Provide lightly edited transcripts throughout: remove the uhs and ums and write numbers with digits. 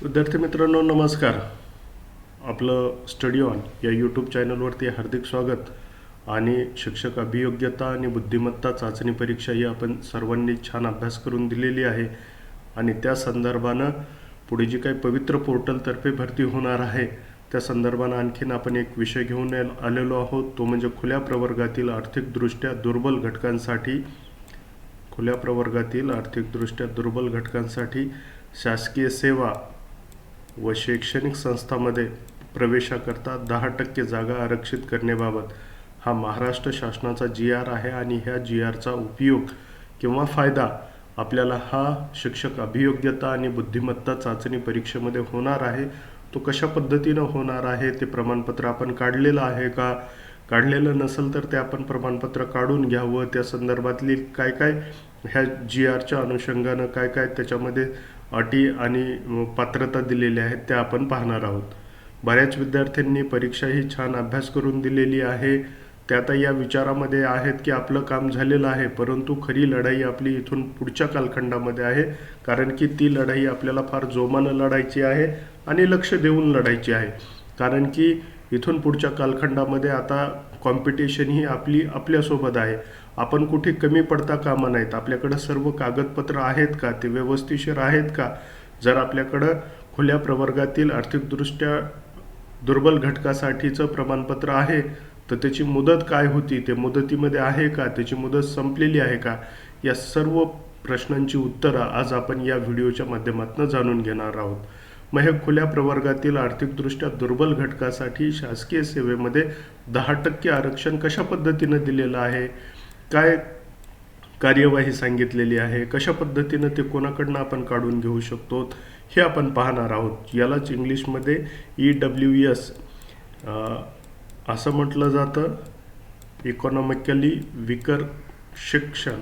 विद्यार्थी मित्रांनो नमस्कार. आपलं स्टडी ऑन या यूट्यूब चॅनलवरती हार्दिक स्वागत. आणि शिक्षक अभियोग्यता आणि बुद्धिमत्ता चाचणी परीक्षा ही आपण सर्वांनी छान अभ्यास करून दिलेली आहे. आणि त्या संदर्भानं पुढे जी काही पवित्र पोर्टलतर्फे भरती होणार आहे त्या संदर्भानं आणखीन आपण एक विषय घेऊन आलेलो आहोत. तो म्हणजे खुल्या प्रवर्गातील आर्थिकदृष्ट्या दुर्बल घटकांसाठी शासकीय सेवा व शैक्षणिक संस्थांमध्ये प्रवेशाकरता 10% जागा आरक्षित करण्याबाबत हा महाराष्ट्र शासनाचा GR आहे. आणि ह्या GRचा उपयोग किंवा फायदा आपल्याला हा शिक्षक अभियोग्यता आणि बुद्धिमत्ता चाचणी परीक्षेमध्ये होणार आहे. तो कशा पद्धतीनं होणार आहे ते प्रमाणपत्र आपण काढलेलं आहे का, काढलेलं नसेल तर ते आपण प्रमाणपत्र काढून घ्यावं. त्या संदर्भातली काय काय ह्या GRच्या अनुषंगानं काय काय त्याच्यामध्ये अटी आणि पात्रता दिलेल्या आहेत त्या आपण पाहणार आहोत. बऱ्याच विद्यार्थ्यांनी परीक्षा ही छान अभ्यास करून दिलेली आहे. ते आता या विचारामध्ये आहेत की आपलं काम झालेलं आहे, परंतु खरी लढाई आपली इथून पुढच्या कालखंडामध्ये आहे. कारण की ती लढाई आपल्याला फार जोमानं लढायची आहे आणि लक्ष देऊन लढायची आहे. कारण की इथून पुढच्या कालखंडामध्ये आता कॉम्पिटिशन ही आपल्यासोबत आहे. आपण कुठे कमी पडता कामा नाहीत. आपल्याकडं सर्व कागदपत्र आहेत का, ते व्यवस्थिशीर आहेत का. जर आपल्याकडं खुल्या प्रवर्गातील आर्थिकदृष्ट्या दुर्बल घटकासाठीचं प्रमाणपत्र आहे तर त्याची मुदत काय होती, ते मुदतीमध्ये आहे का, त्याची मुदत संपलेली आहे का, या सर्व प्रश्नांची उत्तरं आज आपण या व्हिडिओच्या माध्यमातून जाणून घेणार आहोत. मग हे खुल्या प्रवर्गातील आर्थिकदृष्ट्या दुर्बल घटकासाठी शासकीय सेवेमध्ये 10% आरक्षण कशा पद्धतीनं दिलेलं आहे, काय कार्यवाही सांगितलेली आहे, कशा पद्धतीनं ते कोणाकडनं आपण काढून घेऊ शकतो हे आपण पाहणार आहोत. यालाच इंग्लिशमध्ये EWS असं म्हटलं जातं, इकॉनॉमिकली विकर सेक्शन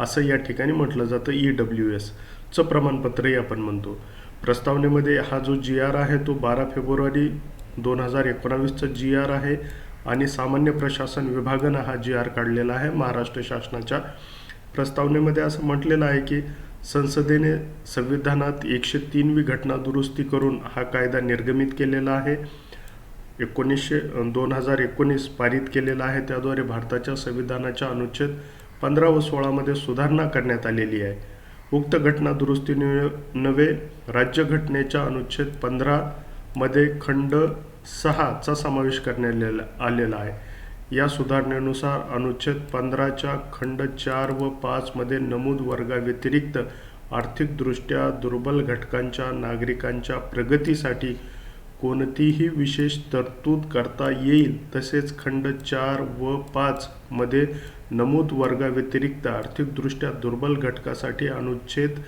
असं या ठिकाणी म्हटलं जातं. EWSचं प्रमाणपत्रही आपण म्हणतो. प्रस्तावनेमध्ये हा जो GR आहे तो 12 फेब्रुवारी 2019चा GR आहे. आणि सामान्य प्रशासन विभागानं हा GR काढलेला आहे महाराष्ट्र शासनाच्या. प्रस्तावनेमध्ये असं म्हटलेलं आहे की संसदेने संविधानात 103वी घटना दुरुस्ती करून हा कायदा निर्गमित केलेला आहे. 2019 पारित केलेला आहे. त्याद्वारे भारताच्या संविधानाच्या अनुच्छेद 15 व 16 मध्ये सुधारणा करण्यात आलेली आहे. उक्त घटना दुरुस्ती नवे राज्यघटनेच्या अनुच्छेद 15 मध्ये खंड 6 चा समावेश करण्यात आलेला आहे. या सुधारणेनुसार अनुच्छेद 15च्या खंड 4 व 5 मध्ये नमूद वर्गाव्यतिरिक्त आर्थिकदृष्ट्या दुर्बल घटकांच्या नागरिकांच्या प्रगतीसाठी कोणतीही विशेष तरतूद करता येईल. तसेच खंड 4 व 5 मध्ये नमूद वर्गाव्यतिरिक्त आर्थिकदृष्ट्या दुर्बल घटकासाठी अनुच्छेद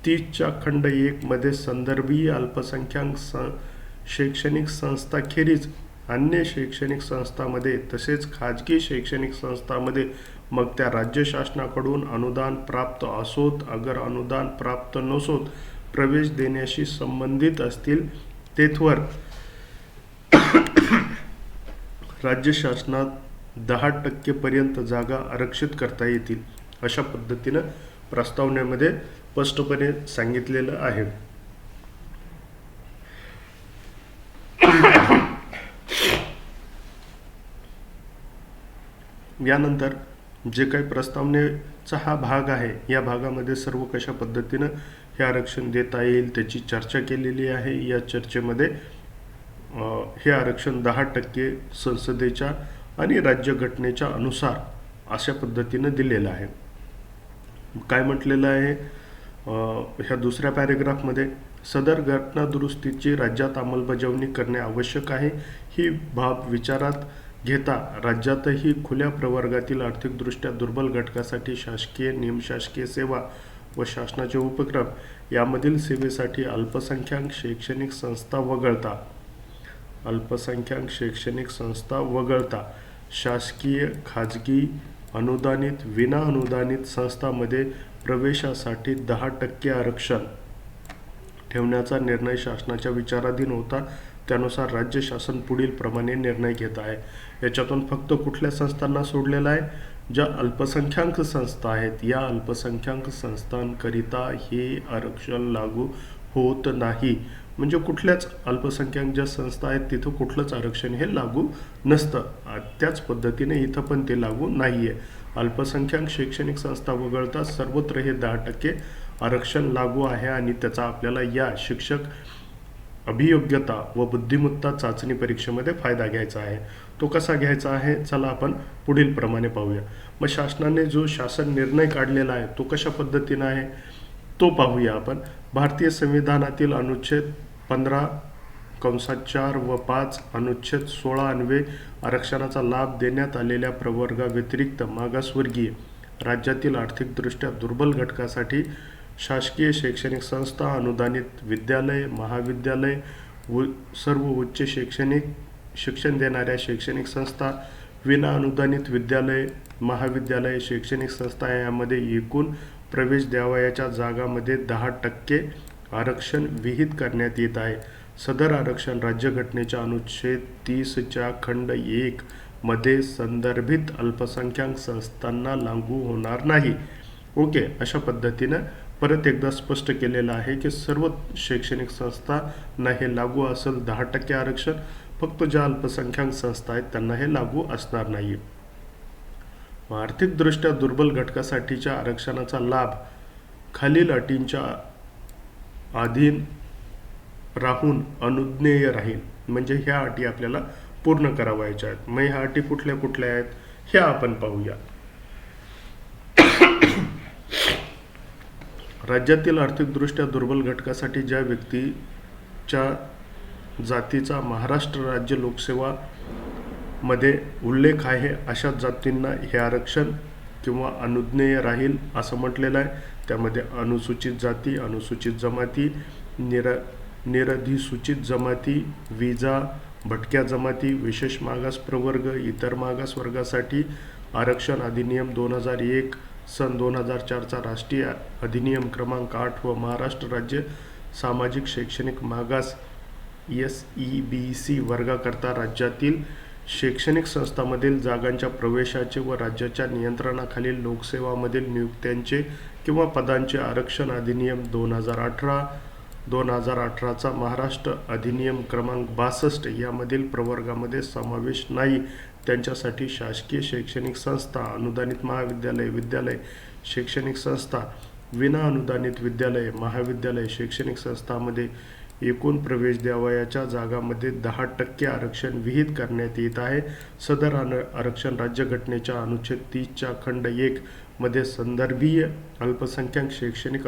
30च्या खंड 1 मध्ये संदर्भीय अल्पसंख्याक शैक्षणिक संस्थाखेरीज अन्य शैक्षणिक संस्थांमध्ये तसेच खाजगी शैक्षणिक संस्थांमध्ये, मग त्या राज्य शासनाकडून अनुदान प्राप्त असोत अगर अनुदान प्राप्त नसोत, प्रवेश देण्याशी संबंधित असतील तेथवर राज्य शासनात 10% पर्यंत जागा आरक्षित करता येतील. अशा पद्धतीनं प्रस्तावनेमध्ये स्पष्टपणे सांगितलेलं आहे. यानंतर जे काही प्रस्तावनेचा हा भाग आहे या भागामध्ये सर्व कशा पद्धतीनं हे आरक्षण देता येईल त्याची चर्चा केलेली आहे. या चर्चेमध्ये हे आरक्षण 10% संसदेच्या आणि राज्यघटनेच्या अनुसार अशा पद्धतीनं दिलेलं आहे. काय म्हटलेलं आहे ह्या दुसऱ्या पॅरेग्राफमध्ये, सदर घटना दुरुस्तीची राज्यात अंमलबजावणी करणे आवश्यक आहे. ही बाब विचारात घेता राज्यातही खुल्या प्रवर्गातील आर्थिकदृष्ट्या दुर्बल घटकासाठी शासकीय, निमशासकीय सेवा व शासनाचे उपक्रम यामधील सेवेसाठी अल्पसंख्याक शैक्षणिक संस्था वगळता शासकीय, खाजगी, अनुदानित, विना अनुदानित संस्थांमध्ये प्रवेशासाठी 10% आरक्षण ठेवण्याचा निर्णय शासनाच्या विचाराधीन होता. त्यानुसार राज्य शासन पुढील प्रमाणे निर्णय घेत आहे. याच्यातून फक्त कुठल्या संस्थांना सोडलेला आहे, ज्या अल्पसंख्याक संस्था आहेत या अल्पसंख्याक संस्थांकरिता हे आरक्षण लागू होत नाही. म्हणजे कुठल्याच अल्पसंख्याक ज्या संस्था आहेत तिथं कुठलंच आरक्षण हे लागू नसतं. त्याच पद्धतीने इथं पण ते लागू नाही आहे. अल्पसंख्याक शैक्षणिक संस्था वगळता सर्वत्र हे 10% आरक्षण लागू आहे आणि त्याचा आपल्याला या शिक्षक अभियोग्यता व बुद्धिमत्ता चाचणी परीक्षेमध्ये फायदा घ्यायचा आहे. तो कसा घ्यायचा आहे, चला आपण पुढील प्रमाणे पाहूया. मग शासनाने जो शासन निर्णय काढलेला आहे तो कशा पद्धतीने आहे तो पाहूया आपण. भारतीय संविधानातील अनुच्छेद 15(4) व 5, अनुच्छेद 16 अन्वये आरक्षणाचा लाभ देण्यात आलेल्या प्रवर्गाव्यतिरिक्त मागासवर्गीय, राज्यातील आर्थिकदृष्ट्या दुर्बल घटकासाठी शासकीय शैक्षणिक संस्था, अनुदानित विद्यालय, महाविद्यालय व सर्व उच्च शिक्षण देणाऱ्या शैक्षणिक संस्था, विना अनुदानित विद्यालय, महाविद्यालय, शैक्षणिक संस्था यामध्ये एकूण प्रवेश द्यावयाच्या जागांमध्ये 10% आरक्षण विहित करण्यात येत आहे. सदर आरक्षण राज्यघटनेच्या अनुच्छेद 30च्या खंड 1 मध्ये संदर्भित अल्पसंख्याक संस्थांना लागू होणार नाही. ओके, अशा पद्धतीनं परत एकदा स्पष्ट केलेलं आहे की सर्व शैक्षणिक संस्थांना हे लागू असेल 10% आरक्षण. फक्त ज्या अल्पसंख्याक संस्था आहेत त्यांना हे लागू असणार नाही. आर्थिकदृष्ट्या दुर्बल घटकासाठीच्या आरक्षणाचा लाभ खालील अटींच्या अधीन राहून अनुज्ञेय राहील. म्हणजे ह्या अटी आपल्याला पूर्ण करावायच्या आहेत. मग ह्या अटी कुठल्या कुठल्या आहेत ह्या आपण पाहूया. राज्यातील आर्थिकदृष्ट्या दुर्बल घटकासाठी ज्या व्यक्तीच्या जातीचा महाराष्ट्र राज्य लोकसेवा मध्ये उल्लेख आहे अशा जातींना हे आरक्षण किंवा अनुज्ञेय राहील असं म्हटलेलं आहे. त्यामध्ये अनुसूचित जाती, अनुसूचित जमाती, निरधिसूचित जमाती, विजा, भटक्या जमाती, विशेष मागास प्रवर्ग, इतर मागास वर्गासाठी आरक्षण अधिनियम 2001 सन 2004चा राष्ट्रीय अधिनियम क्रमांक 8 व महाराष्ट्र राज्य सामाजिक शैक्षणिक मागास SEBC वर्गाकरता राज्यातील शैक्षणिक संस्थांमधील जागांच्या प्रवेशाचे व राज्याच्या नियंत्रणाखालील लोकसेवामधील नियुक्त्यांचे किंवा पदांचे आरक्षण अधिनियम 2018चा महाराष्ट्र अधिनियम क्रमांक 62 यामधील प्रवर्गामध्ये समावेश नाही त्यांच्यासाठी शासकीय शैक्षणिक संस्था, अनुदानित महाविद्यालय, विद्यालय, शैक्षणिक संस्था, विना अनुदानित विद्यालय, महाविद्यालय, शैक्षणिक संस्थांमध्ये एकूण प्रवेश द्यावयाच्या जागांमध्ये 10% आरक्षण विहित करण्यात येत आहे. सदर आरक्षण राज्यघटनेच्या अनुच्छेद 30च्या खंड 1 मध्ये संदर्भीय अल्पसंख्याक शैक्षणिक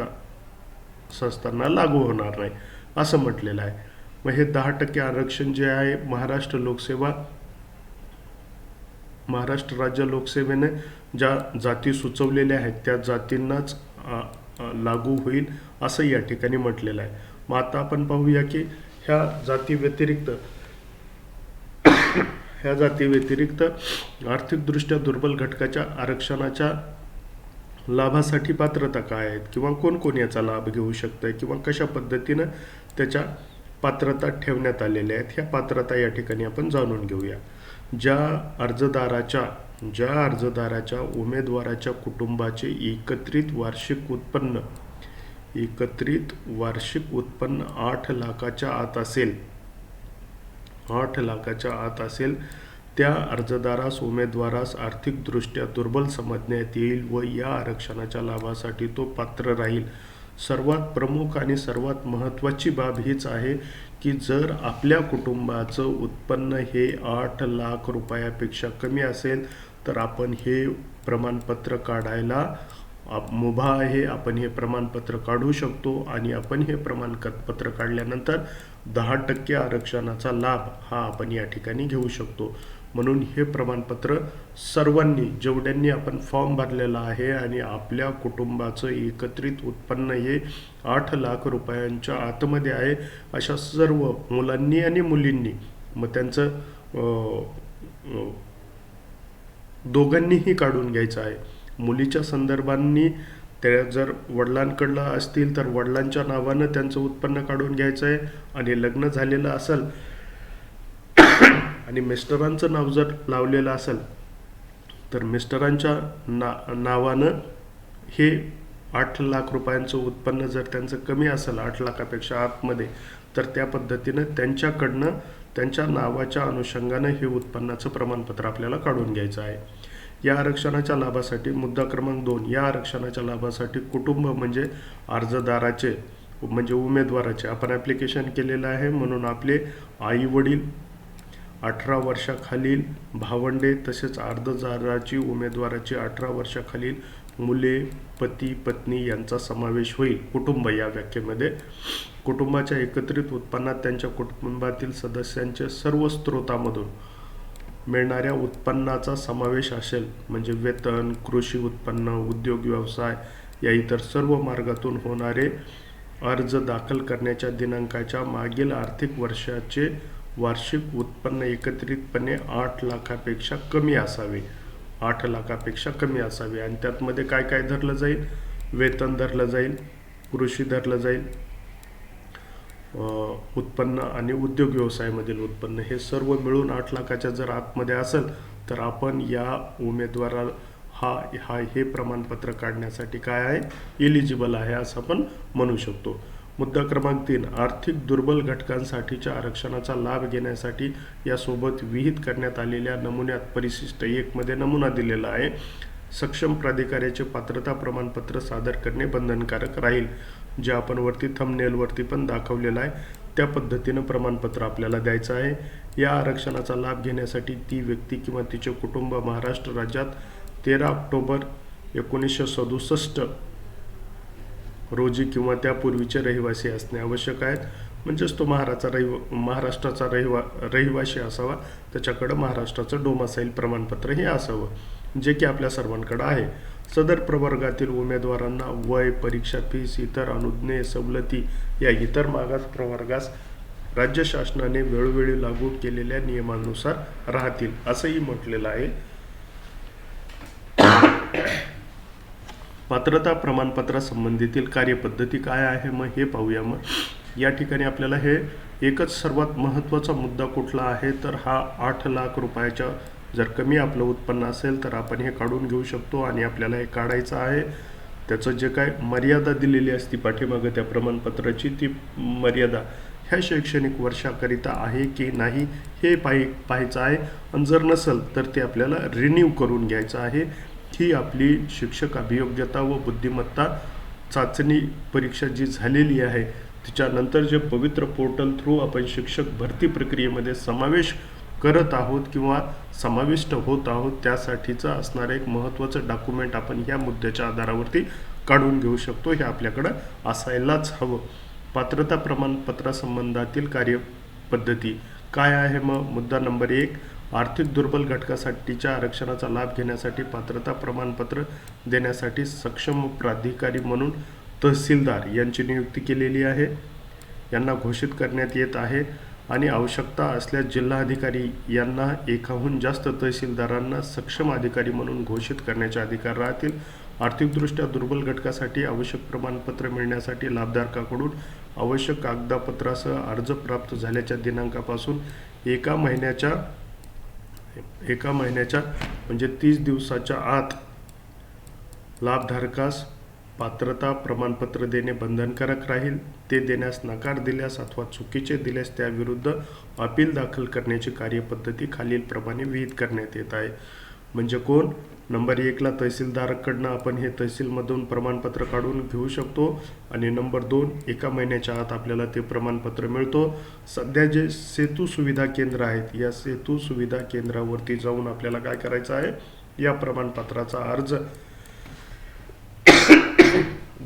संस्थांना लागू होणार नाही असं म्हटलेलं आहे. मग हे 10% आरक्षण जे आहे महाराष्ट्र राज्य लोकसेवेने ज्या जाती सुचवलेल्या आहेत त्या जातींनाच लागू होईल असं या ठिकाणी म्हटलेलं आहे. मग आता आपण पाहूया की ह्या जाती व्यतिरिक्त आर्थिकदृष्ट्या दुर्बल घटकाच्या आरक्षणाच्या लाभासाठी पात्रता काय आहेत किंवा कोण कोण याचा लाभ घेऊ शकतंय किंवा कशा पद्धतीनं त्याच्या पात्रता ठेवण्यात आलेल्या आहेत ह्या पात्रता या ठिकाणी आपण जाणून घेऊया. ज्या अर्जदाराच्या उमेदवाराच्या कुटुंबाचे एकत्रित वार्षिक उत्पन्न 8 लाखाच्या आत असेल त्या अर्जदारास उमेदवारास आर्थिकदृष्ट्या दुर्बल समजण्यात येईल व या आरक्षणाच्या लाभासाठी तो पात्र राहील. सर्वात प्रमुख आणि सर्वात महत्त्वाची बाब हीच आहे की जर आपल्या कुटुंबाचं उत्पन्न हे 8 लाख रुपयापेक्षा कमी असेल तर आपण हे प्रमाणपत्र काढायला मुभा आहे. आपण हे प्रमाणपत्र काढू शकतो आणि आपण हे प्रमाणपत्र काढल्यानंतर 10% आरक्षणाचा लाभ हा आपण या ठिकाणी घेऊ शकतो. म्हणून हे प्रमाणपत्र सर्वांनी जेवढ्यांनी आपण फॉर्म भरलेला आहे आणि आपल्या कुटुंबाचं एकत्रित उत्पन्न हे 8 लाख रुपयांच्या आतमध्ये आहे अशा सर्व मुलांनी आणि मुलींनी मग त्यांचं दोघांनीही काढून घ्यायचं आहे. मुलीच्या संदर्भांनी त्या जर वडिलांकडलं असतील तर वडिलांच्या नावानं त्यांचं उत्पन्न काढून घ्यायचं आहे आणि लग्न झालेलं असेल आणि मिस्टरांचं नाव जर लावलेलं असेल तर मिस्टरांच्या नावानं हे 8 लाख रुपयांचं उत्पन्न जर त्यांचं कमी असेल 8 लाखापेक्षा आतमध्ये, तर त्या पद्धतीनं त्यांच्याकडनं त्यांच्या नावाच्या अनुषंगानं हे उत्पन्नाचं प्रमाणपत्र आपल्याला काढून घ्यायचं आहे. या आरक्षणाच्या लाभासाठी मुद्दा क्रमांक 2, या आरक्षणाच्या लाभासाठी कुटुंब म्हणजे अर्जदाराचे म्हणजे उमेदवाराचे आपण ॲप्लिकेशन केलेलं आहे, म्हणून आपले आई वडील, 18 वर्षाखालील भावंडे, तसेच अर्जदाराची उमेदवाराची 18 वर्षाखालील मुले, पती पत्नी यांचा समावेश होईल कुटुंब या व्याख्येमध्ये. कुटुंबाच्या एकत्रित उत्पन्नात त्यांच्या कुटुंबातील सदस्यांचे सर्व स्रोतामधून मिळणाऱ्या उत्पन्नाचा समावेश असेल, म्हणजे वेतन, कृषी उत्पन्न, उद्योग व्यवसाय या इतर सर्व मार्गातून होणारे अर्ज दाखल करण्याच्या दिनांकाच्या मागील आर्थिक वर्षाचे वार्षिक उत्पन्न एकत्रितपणे 8 लाखापेक्षा कमी असावे. 8 लाखापेक्षा कमी असावे. आणि त्यातमध्ये काय काय धरलं जाईल? वेतन धरलं जाईल, कृषी धरलं जाईल, उत्पन्न आणि उद्योग व्यवसायामधील उत्पन्न, हे सर्व मिळून 8 लाखाच्या जर आतमध्ये असेल तर आपण या उमेदवाराला हे प्रमाणपत्र काढण्यासाठी काय आहे? एलिजिबल आहे असं आपण म्हणू शकतो. मुद्दा क्रमांक 3, आर्थिक दुर्बल घटकांसाठीच्या आरक्षणाचा लाभ घेण्यासाठी यासोबत विहित करण्यात आलेल्या नमुन्यात परिशिष्ट 1 मध्ये नमुना दिलेला आहे. सक्षम प्राधिकाऱ्याचे पात्रता प्रमाणपत्र सादर करणे बंधनकारक राहील. जे आपण वरती थंबनेलवरती पण दाखवलेलं आहे त्या पद्धतीनं प्रमाणपत्र आपल्याला द्यायचं आहे. या आरक्षणाचा लाभ घेण्यासाठी ती व्यक्ती किंवा तिचे कुटुंब महाराष्ट्र राज्यात 13 ऑक्टोबर 1967 रोजी किंवा त्यापूर्वीचे रहिवासी असणे आवश्यक आहे. म्हणजेच तो महाराष्ट्राचा रहिवासी असावा, त्याच्याकडं महाराष्ट्राचं डोमासाईल प्रमाणपत्र हे असावं, जे की आपल्या सर्वांकडे आहे. सदर प्रवर्गातील उमेदवारांना वय, परीक्षा फीस, इतर अनुज्ञेय सवलती या इतर मागास प्रवर्गास राज्य शासनाने वेळोवेळी लागू केलेल्या नियमानुसार राहतील असंही म्हटलेलं आहे. पात्रता प्रमाणपत्रासंबंधीतील कार्यपद्धती काय आहे मग हे पाहूया. मग या ठिकाणी आपल्याला हे एकच सर्वात महत्त्वाचा मुद्दा कुठला आहे तर हा 8 लाख रुपयाच्या जर कमी आपलं उत्पन्न असेल तर आपण हे काढून घेऊ शकतो. आणि आपल्याला हे काढायचं आहे, त्याचं जे काय मर्यादा दिलेली असती पाठीमागं त्या प्रमाणपत्राची, ती मर्यादा ह्या शैक्षणिक वर्षाकरिता आहे की नाही हे पाहायचं आहे. आणि जर नसेल तर ते आपल्याला रिन्यू करून घ्यायचं आहे. ही आपली शिक्षक अभियोग्यता व बुद्धिमत्ता चाचणी परीक्षा जी झालेली आहे त्याच्यानंतर जे पवित्र पोर्टल थ्रू आपण शिक्षक भरती प्रक्रियेमध्ये समावेश करत आहोत किंवा समाविष्ट होत आहोत, त्यासाठीचं असणारं एक महत्त्वाचं डॉक्युमेंट आपण ह्या मुद्द्याच्या आधारावरती काढून घेऊ शकतो. हे आपल्याकडं असायलाच हवं. पात्रता प्रमाणपत्रासंबंधातील कार्यपद्धती काय आहे मग? मुद्दा नंबर 1, आर्थिक दुर्बल घटकासाठीच्या आरक्षणाचा लाभ घेण्यासाठी पात्रता प्रमाणपत्र देण्यासाठी सक्षम प्राधिकारी म्हणून तहसीलदार यांची नियुक्ती केलेली आहे. यांना घोषित करण्यात येत आहे. आणि आवश्यकता असल्यास जिल्हाधिकारी यांना एकाहून जास्त तहसीलदारांना सक्षम अधिकारी म्हणून घोषित करण्याचे अधिकार राहतील. आर्थिकदृष्ट्या दुर्बल घटकासाठी आवश्यक प्रमाणपत्र मिळण्यासाठी लाभधारकाकडून आवश्यक कागदपत्रासह अर्ज प्राप्त झाल्याच्या दिनांकापासून एका महिन्याच्या म्हणजे 30 दिवसाच्या आत लाभधारकास पात्रता प्रमाणपत्र देणे बंधनकारक राहील. ते देण्यास नकार दिल्यास अथवा चुकीचे दिल्यास त्याविरुद्ध अपील दाखल करण्याची कार्यपद्धती खालीलप्रमाणे विहित करण्यात येत आहे. म्हणजे कोण? नंबर 1ला तहसीलदाराकडनं आपण हे तहसीलमधून प्रमाणपत्र काढून घेऊ शकतो. आणि नंबर 2, एका महिन्याच्या आत आपल्याला ते प्रमाणपत्र मिळतो. सध्या जे सेतू सुविधा केंद्र आहेत या सेतू सुविधा केंद्रावरती जाऊन आपल्याला काय करायचं आहे? या प्रमाणपत्राचा अर्ज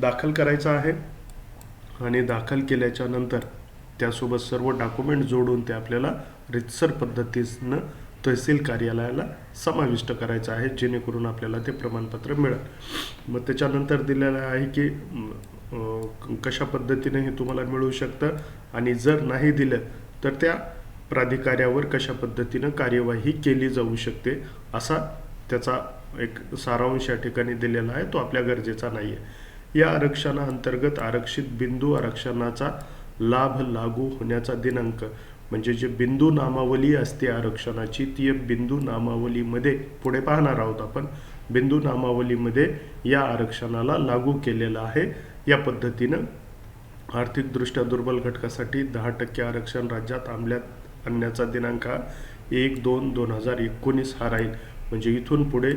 दाखल करायचा आहे. आणि दाखल केल्याच्या नंतर त्यासोबत सर्व डॉक्युमेंट जोडून ते आपल्याला रितसर पद्धतीनं तहसील कार्यालयाला समाविष्ट करायचं आहे, जेणेकरून आपल्याला ते प्रमाणपत्र मिळेल. मग त्याच्यानंतर दिलेलं आहे की कशा पद्धतीने हे तुम्हाला मिळू शकतं आणि जर नाही दिलं तर त्या प्राधिकाऱ्यावर कशा पद्धतीनं कार्यवाही केली जाऊ शकते, असा त्याचा एक सारांश या ठिकाणी दिलेला आहे. तो आपल्या गरजेचा नाही आहे. या आरक्षणाअंतर्गत आरक्षित बिंदू आरक्षणाचा लाभ लागू होण्याचा दिनांक म्हणजे जे बिंदू नामावली असते आरक्षणाची, ती बिंदू नामावलीमध्ये पुढे पाहणार आहोत आपण. बिंदू नामावलीमध्ये या आरक्षणाला लागू केलेलं आहे. या पद्धतीनं आर्थिकदृष्ट्या दुर्बल घटकासाठी 10% आरक्षण राज्यात अंमलात आणण्याचा दिनांक 1/2/2019 हा राहील. म्हणजे इथून पुढे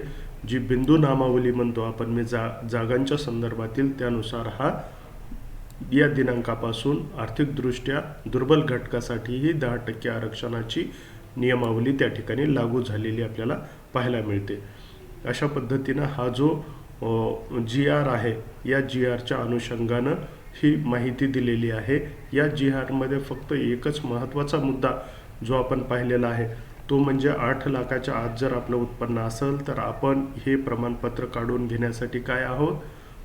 जी बिंदू नामावली म्हणतो आपण, मी जागांच्या संदर्भातील, त्यानुसार हा या दिनांकापासून आर्थिकदृष्ट्या दुर्बल घटकासाठीही 10% आरक्षणाची नियमावली त्या ठिकाणी लागू झालेली आपल्याला पाहायला मिळते. अशा पद्धतीनं हा जो GR आहे, या GRच्या अनुषंगानं ही माहिती दिलेली आहे. या GRमध्ये फक्त एकच महत्त्वाचा मुद्दा जो आपण पाहिलेला आहे तो म्हणजे 8 लाखाच्या आत जर आपलं उत्पन्न असेल तर आपण हे प्रमाणपत्र काढून घेण्यासाठी काय आहोत,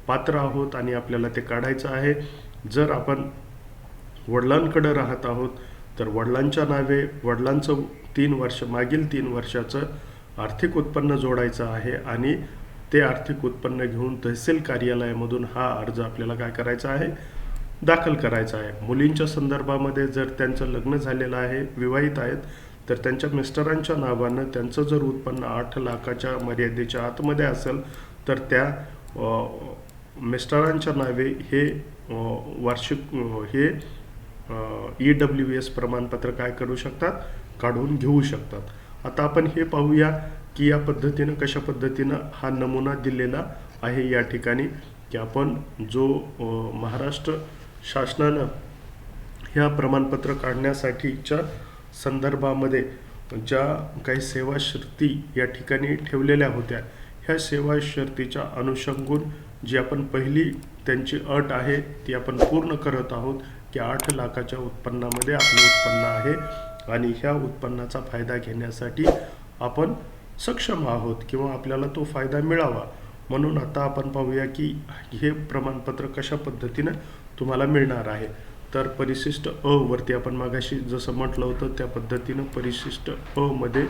पात्र आहोत आणि आपल्याला ते काढायचं आहे. जर आपण वडिलांकडे राहत आहोत तर वडिलांच्या नावे वडिलांचं मागील 3 वर्षाचं आर्थिक उत्पन्न जोडायचं आहे आणि ते आर्थिक उत्पन्न घेऊन तहसील कार्यालयामधून हा अर्ज आपल्याला काय करायचा आहे, दाखल करायचा आहे. मुलींच्या संदर्भामध्ये जर त्यांचं लग्न झालेलं आहे, विवाहित आहेत, तर त्यांच्या मिस्टरांच्या नावानं त्यांचं जर उत्पन्न 8 लाखाच्या मर्यादेच्या आतमध्ये असेल तर त्या मिस्टरांच्या नावे हे वार्षिक हे EWS प्रमाणपत्र काय करू शकतात, काढून घेऊ शकतात. आता आपण हे पाहूया की या पद्धतीनं कशा पद्धतीनं हा नमुना दिलेला आहे या ठिकाणी, की आपण जो महाराष्ट्र शासनानं ह्या प्रमाणपत्र काढण्यासाठीच्या संदर्भामध्ये ज्या काही सेवा शर्ती या ठिकाणी ठेवलेल्या होत्या, ह्या सेवा शर्तीच्या अनुषंगून जी आपण पहिली त्यांची अट आहे ती आपण पूर्ण करत आहोत की 8 लाखाच्या उत्पन्नामध्ये आपलं उत्पन्न आहे आणि ह्या उत्पन्नाचा फायदा घेण्यासाठी आपण सक्षम आहोत किंवा आपल्याला तो फायदा मिळावा. म्हणून आता आपण पाहूया की हे प्रमाणपत्र कशा पद्धतीनं तुम्हाला मिळणार आहे. तर परिशिष्ट अ वरती आपण मागाशी जसं म्हटलं होतं त्या पद्धतीनं परिशिष्ट अ मध्ये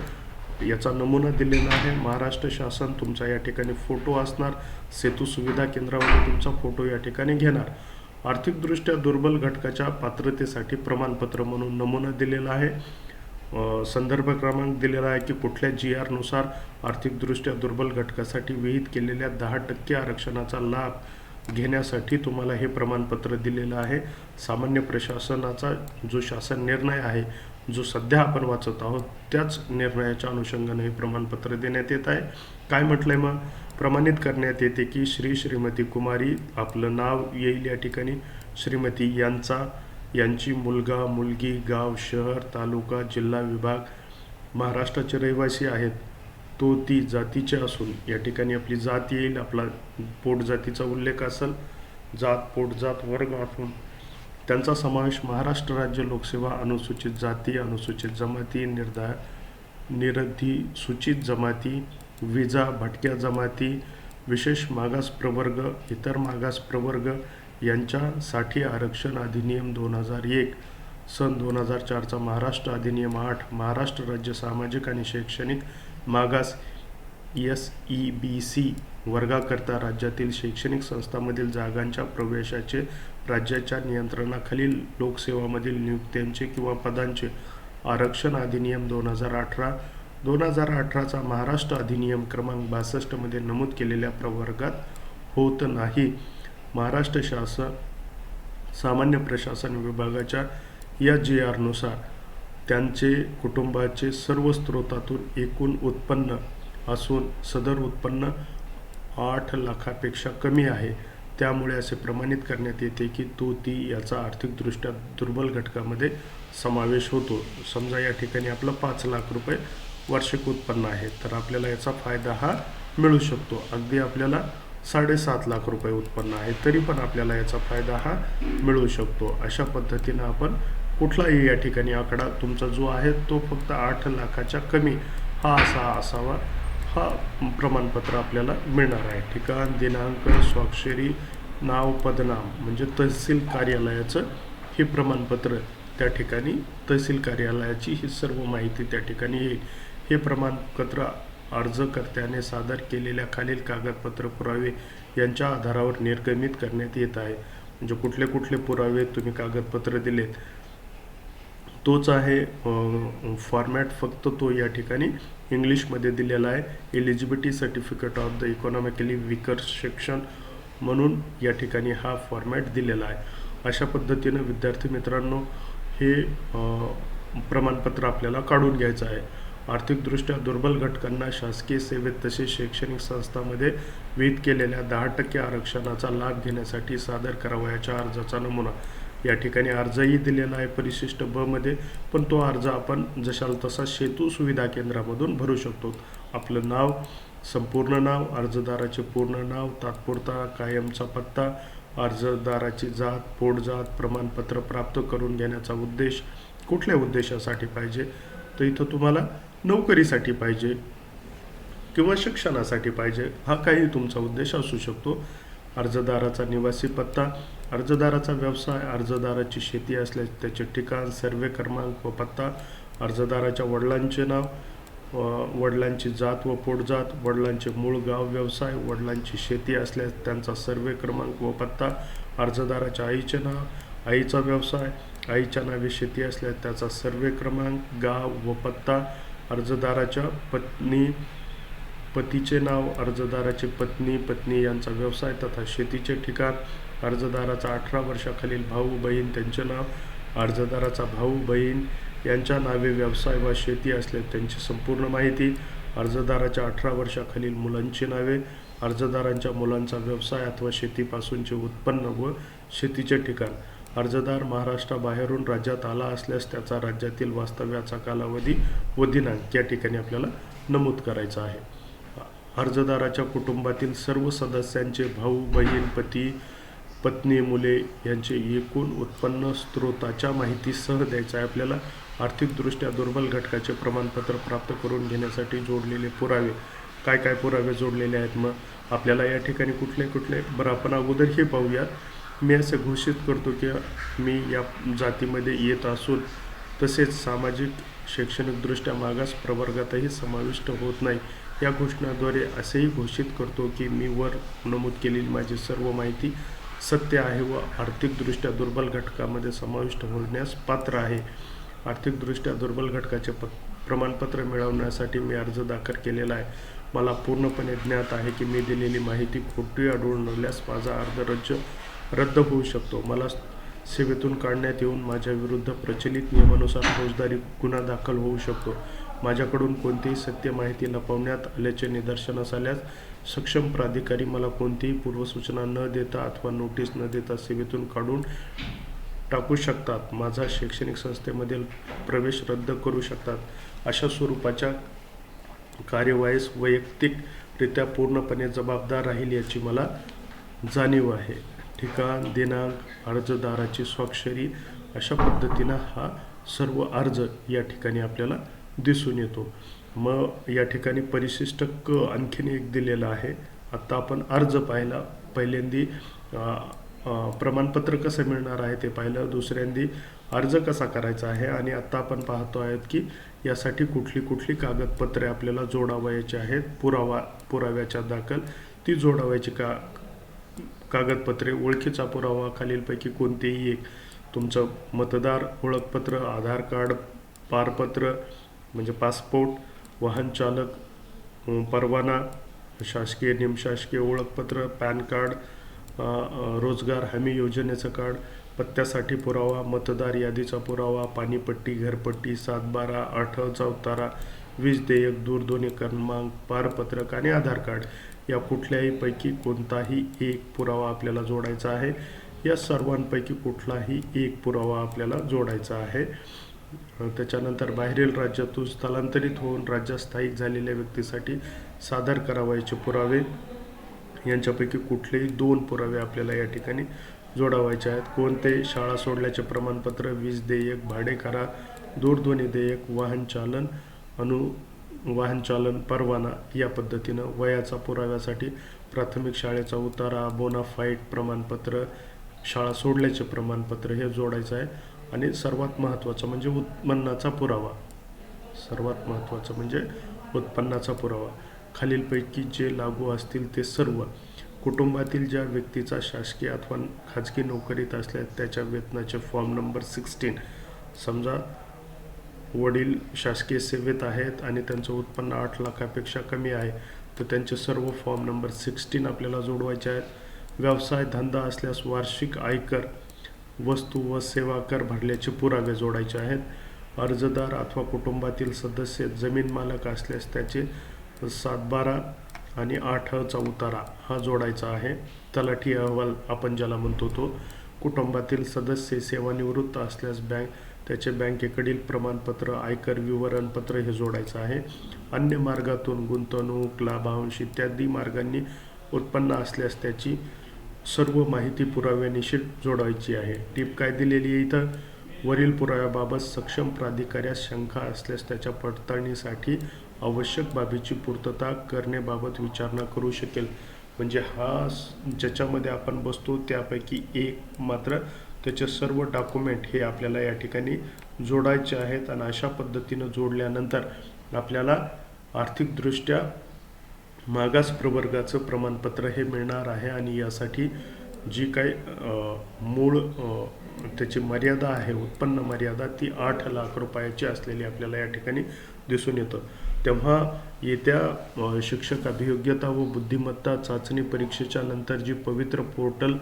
याचा नमुना दिलेला आहे. महाराष्ट्र शासन तुमचा या ठिकाणी फोटो असणार, सेतू सुविधा केंद्रामध्ये तुमचा फोटो या ठिकाणी घेणार. आर्थिकदृष्ट्या दुर्बल घटकाच्या पात्रतेसाठी प्रमाणपत्र म्हणून नमुना दिलेला आहे. संदर्भ क्रमांक दिलेला आहे की कुठल्या GR नुसार आर्थिकदृष्ट्या दुर्बल घटकासाठी विहित केलेल्या 10% आरक्षणाचा लाभ घेण्यासाठी तुम्हाला हे प्रमाणपत्र दिलेलं आहे. सामान्य प्रशासनाचा जो शासन निर्णय आहे, जो सध्या आपण वाचत आहोत, त्याच निर्णयाच्या अनुषंगाने हे प्रमाणपत्र देण्यात येत आहे. काय म्हटलंय मग, प्रमाणित करण्यात येते की श्रीमती कुमारी, आपलं नाव येईल या ठिकाणी, श्रीमती यांची मुलगा मुलगी, गाव, शहर, तालुका, जिल्हा, विभाग महाराष्ट्राचे रहिवासी आहेत, तो ती जातीचे असून या ठिकाणी आपली जात येईल, आपला पोट जातीचा उल्लेख असेल, जात पोट जात वर्ग असून त्यांचा समावेश महाराष्ट्र राज्य लोकसेवा, अनुसूचित जाती, अनुसूचित जमाती, निरधिसूचित जमाती, विजा, भटक्या जमाती, विशेष मागास प्रवर्ग, इतर मागास प्रवर्ग यांच्यासाठी आरक्षण अधिनियम 2001, सन 2004चा महाराष्ट्र अधिनियम 8, महाराष्ट्र राज्य सामाजिक आणि शैक्षणिक मागास SEBC वर्गाकरता राज्यातील शैक्षणिक संस्थांमधील जागांच्या प्रवेशाचे राज्याच्या नियंत्रणाखालील लोकसेवामधील नियुक्त्यांचे किंवा पदांचे आरक्षण अधिनियम 2018चा महाराष्ट्र अधिनियम क्रमांक 62 मध्ये नमूद केलेल्या प्रवर्गात होत नाही. महाराष्ट्र शासन सामान्य प्रशासन विभागाच्या या GR नुसार त्यांचे कुटुंबाचे सर्व स्रोतातून एकूण उत्पन्न असून सदर उत्पन्न 8 लाखापेक्षा कमी आहे. त्यामुळे असे प्रमाणित करण्यात येते की ती याचा आर्थिकदृष्ट्या दुर्बल घटकामध्ये समावेश होतो. समजा या ठिकाणी आपलं 5 लाख रुपये वार्षिक उत्पन्न आहे, तर आपल्याला याचा फायदा हा मिळू शकतो. अगदी आपल्याला 7.5 लाख रुपये उत्पन्न आहे तरी पण आपल्याला याचा फायदा हा मिळू शकतो. अशा पद्धतीनं आपण कुठलाही या ठिकाणी आकडा तुमचा जो आहे तो फक्त 8 लाखाच्या कमी हा असावा, हा प्रमाणपत्र आपल्याला मिळणार आहे. ठिकाण, दिनांक, स्वाक्षरी, नाव, पदनाम म्हणजे तहसील कार्यालयाचं हे प्रमाणपत्र त्या ठिकाणी, तहसील कार्यालयाची ही सर्व माहिती त्या ठिकाणी येईल. हे प्रमाणपत्र अर्जकर्त्याने सादर केलेल्या खालील कागदपत्र पुरावे यांच्या आधारावर निर्गमित करण्यात येत आहे. म्हणजे कुठले कुठले पुरावे तुम्ही कागदपत्र दिलेत तोच आहे फॉर्मॅट, फक्त तो या ठिकाणी इंग्लिशमध्ये दिलेला आहे. Eligibility certificate of the economically weaker section म्हणून या ठिकाणी हा फॉर्मॅट दिलेला आहे. अशा पद्धतीनं विद्यार्थी मित्रांनो हे प्रमाणपत्र आपल्याला काढून घ्यायचं आहे. आर्थिकदृष्ट्या दुर्बल घटकांना शासकीय सेवेत तसेच शैक्षणिक संस्थांमध्ये विहित केलेल्या 10% आरक्षणाचा लाभ घेण्यासाठी सादर करावयाच्या अर्जाचा नमुना. या ठिकाणी अर्जही दिलेला आहे परिशिष्ट ब मध्ये, पण तो अर्ज आपण जशाल तसा सेतू सुविधा केंद्रामधून भरू शकतो. आपलं नाव, संपूर्ण नाव, अर्जदाराचे पूर्ण नाव, तात्पुरता कायमचा पत्ता, अर्जदाराची जात, पोटजात, प्रमाणपत्र प्राप्त करून घेण्याचा उद्देश, कुठल्या उद्देशासाठी पाहिजे, तर इथं तुम्हाला नोकरीसाठी पाहिजे किंवा शिक्षणासाठी पाहिजे, हा काही तुमचा उद्देश असू शकतो. अर्जदाराचा निवासी पत्ता, अर्जदाराचा व्यवसाय, अर्जदाराची शेती असल्यास त्याचे ठिकाण, सर्वे क्रमांक व पत्ता, अर्जदाराच्या वडिलांचे नाव, वडिलांची जात व पोटजात, वडिलांचे मूळ गाव, व्यवसाय, वडिलांची शेती असल्यास त्यांचा सर्वे क्रमांक व पत्ता, अर्जदाराच्या आईचे नाव, आईचा व्यवसाय, आईच्या नावे शेती असल्यास त्याचा सर्वे क्रमांक, गाव व पत्ता, अर्जदाराच्या पतीचे नाव, अर्जदाराची पत्नी यांचा व्यवसाय तथा शेतीचे ठिकाण, अर्जदाराचा 18 वर्षाखालील भाऊ बहीण त्यांचे नाव, अर्जदाराचा भाऊ बहीण यांच्या नावे व्यवसाय व शेती असल्यास त्यांची संपूर्ण माहिती, अर्जदाराच्या 18 वर्षाखालील मुलांची नावे, अर्जदारांच्या मुलांचा व्यवसाय अथवा शेतीपासूनचे उत्पन्न व शेतीचे ठिकाण, अर्जदार महाराष्ट्राबाहेरून राज्यात आला असल्यास त्याचा राज्यातील वास्तव्याचा कालावधी व दिनांक या ठिकाणी आपल्याला नमूद करायचा आहे. अर्जदाराच्या कुटुंबातील सर्व सदस्यांचे भाऊ बहीण, पती पत्नी, मुले यांचे एकूण उत्पन्न स्त्रोताच्या माहितीसह द्यायचं आहे आपल्याला. आर्थिकदृष्ट्या दुर्बल घटकाचे प्रमाणपत्र प्राप्त करून घेण्यासाठी जोडलेले पुरावे, काय काय पुरावे जोडलेले आहेत मग आपल्याला या ठिकाणी कुठले बरं आपण अगोदर हे पाहूयात. मी असं घोषित करतो की मी या जातीमध्ये येत असून तसेच सामाजिक शैक्षणिकदृष्ट्या मागास प्रवर्गातही समाविष्ट होत नाही. या घोषणाद्वारे असेही घोषित करतो की मी वर नमूद केलेली माझी सर्व माहिती सत्य आहे व आर्थिकदृष्ट्या दुर्बल घटकामध्ये समाविष्ट होण्यास पात्र आहे. आर्थिकदृष्ट्या दुर्बल घटकाचे प्रमाणपत्र मिळवण्यासाठी मी अर्ज दाखल केलेला आहे. मला पूर्णपणे ज्ञात आहे की मी दिलेली माहिती खोटी आढळून आल्यास माझा अर्ज रद्द होऊ शकतो. मला सेवेतून काढण्यात येऊन माझ्या विरुद्ध प्रचलित नियमानुसार फौजदारी गुन्हा दाखल होऊ शकतो. माझ्याकडून कोणतीही सत्य माहिती लपवण्यात आल्याचे निदर्शनास आल्यास सक्षम प्राधिकारी मला कोणतीही पूर्वसूचना न देता अथवा नोटीस न देता सेवेतून काढून टाकू शकतात. माझा शैक्षणिक संस्थेमधील प्रवेश रद्द करू शकतात. अशा स्वरूपाच्या कार्यवाहीस वैयक्तिकरित्या पूर्णपणे जबाबदार राहील याची मला जाणीव आहे. ठिकाण, दिनांक, अर्जदाराची स्वाक्षरी अशा पद्धतीनं हा सर्व अर्ज या ठिकाणी आपल्याला दिसून येतो. मग या ठिकाणी परिशिष्ट क आणखीन एक दिलेला आहे. आत्ता आपण अर्ज पाहिला, पहिल्यांदी प्रमाणपत्र कसं मिळणार आहे ते पाहिलं, दुसऱ्यांदी अर्ज कसा करायचा आहे आणि आत्ता आपण पाहतो आहेत की यासाठी कुठली कागदपत्रे आपल्याला जोडावयाची आहेत. पुराव्याच्या दाखल ती जोडावायची कागदपत्रे, ओळखीचा पुरावा खालीलपैकी कोणतेही एक, तुमचं मतदार ओळखपत्र, आधार कार्ड, पारपत्र म्हणजे पासपोर्ट, वाहन चालक परवाना, शासकीय निमशासकीय ओळखपत्र, पॅन कार्ड, रोजगार हमी योजनेचं कार्ड, पत्त्यासाठी पुरावा, मतदार यादीचा पुरावा, पाणीपट्टी, घरपट्टी, 7/12, 8चा उतारा, वीज देयक, दूरध्वनी क्रमांक, पारपत्रक आणि आधार कार्ड या कुठल्याही पैकी कोणताही एक पुरावा आपल्याला जोडायचा आहे. या सर्वांपैकी कुठलाही एक पुरावा आपल्याला जोडायचा आहे. त्याच्यानंतर बाहेरील राज्यातून स्थलांतरित होऊन राज्यात स्थायिक झालेल्या व्यक्तीसाठी सादर करावयाचे पुरावे यांच्यापैकी कुठलेही 2 पुरावे आपल्याला या ठिकाणी जोडावायचे आहेत. कोणते? शाळा सोडल्याचे प्रमाणपत्र, वीज देयक, भाडे करार, दूरध्वनी देयक, वाहन चालन परवाना या पद्धतीनं. वयाचा पुराव्यासाठी प्राथमिक शाळेचा उतारा, बोनाफाईड प्रमाणपत्र, शाळा सोडल्याचे प्रमाणपत्र हे जोडायचं आहे. आणि सर्वात महत्त्वाचं म्हणजे उत्पन्नाचा पुरावा. खालीलपैकी जे लागू असतील ते सर्व. कुटुंबातील ज्या व्यक्तीचा शासकीय अथवा खाजगी नोकरीत असल्यास त्याच्या वेतनाचे फॉर्म नंबर 16. समजा वडील शासकीय सेवेत आहेत आणि त्यांचं उत्पन्न 8 लाखापेक्षा कमी आहे तर त्यांचे सर्व फॉर्म नंबर 16 आपल्याला जोडवायचे आहेत. व्यवसाय धंदा असल्यास वार्षिक आयकर, वस्तू व सेवा कर भरल्याचे पुरावे जोडायचे आहेत. अर्जदार अथवा कुटुंबातील सदस्य जमीन मालक असल्यास त्याचे 7/12 आणि 8चा उतारा हा जोडायचा आहे. तलाठी अहवाल आपण ज्याला म्हणतो तो. कुटुंबातील सदस्य सेवानिवृत्त असल्यास त्याचे बँकेकडील प्रमाणपत्र, आयकर विवरणपत्र हे जोडायचं आहे. अन्य मार्गातून गुंतवणूक, लाभांश इत्यादी मार्गांनी उत्पन्न असल्यास त्याची सर्व माहिती पुराव्यानिशी जोडायची आहे. टीप काय दिलेली आहे इथं? वरील पुराव्याबाबत सक्षम प्राधिकाऱ्यास शंका असल्यास त्याच्या पडताळणीसाठी आवश्यक बाबीची पूर्तता करण्याबाबत विचारणा करू शकेल. म्हणजे हा ज्याच्यामध्ये आपण बसतो त्यापैकी एक मात्र त्याचे सर्व डॉक्युमेंट हे आपल्याला या ठिकाणी जोडायचे आहेत आणि अशा पद्धतीनं जोडल्यानंतर आपल्याला आर्थिकदृष्ट्या मागास प्रवर्गाचं प्रमाणपत्र हे मिळणार आहे. आणि यासाठी जी काही मूळ त्याची मर्यादा आहे, उत्पन्न मर्यादा, ती 8 लाख रुपयाची असलेली आपल्याला या ठिकाणी दिसून येतं. तेव्हा येत्या शिक्षक अभियोग्यता व बुद्धिमत्ता चाचणी परीक्षेच्या नंतर जी पवित्र पोर्टल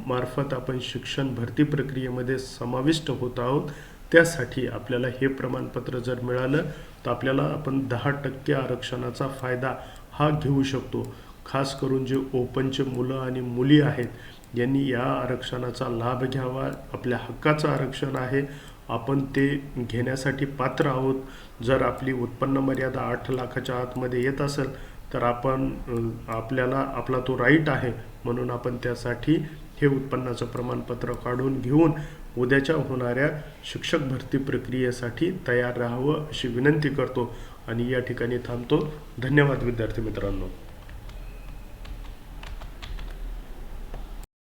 मार्फत आपण शिक्षण भरती प्रक्रियेमध्ये समाविष्ट होत आहोत, त्यासाठी आपल्याला हे प्रमाणपत्र जर मिळालं तर आपल्याला आपण 10% आरक्षणाचा फायदा हा घेऊ शकतो. खास करून जे ओपनचे मुलं आणि मुली आहेत यांनी या आरक्षणाचा लाभ घ्यावा. आपल्या हक्काचं आरक्षण आहे, आपण ते घेण्यासाठी पात्र आहोत. जर आपली उत्पन्न मर्यादा 8 लाखाच्या आतमध्ये येत असेल तर आपल्याला आपला तो राईट आहे, म्हणून आपण त्यासाठी हे उत्पन्नाचं प्रमाणपत्र काढून घेऊन उद्याच्या होणाऱ्या शिक्षक भरती प्रक्रियेसाठी तयार राहावं अशी विनंती करतो आणि या ठिकाणी थांबतो. धन्यवाद विद्यार्थी मित्रांनो.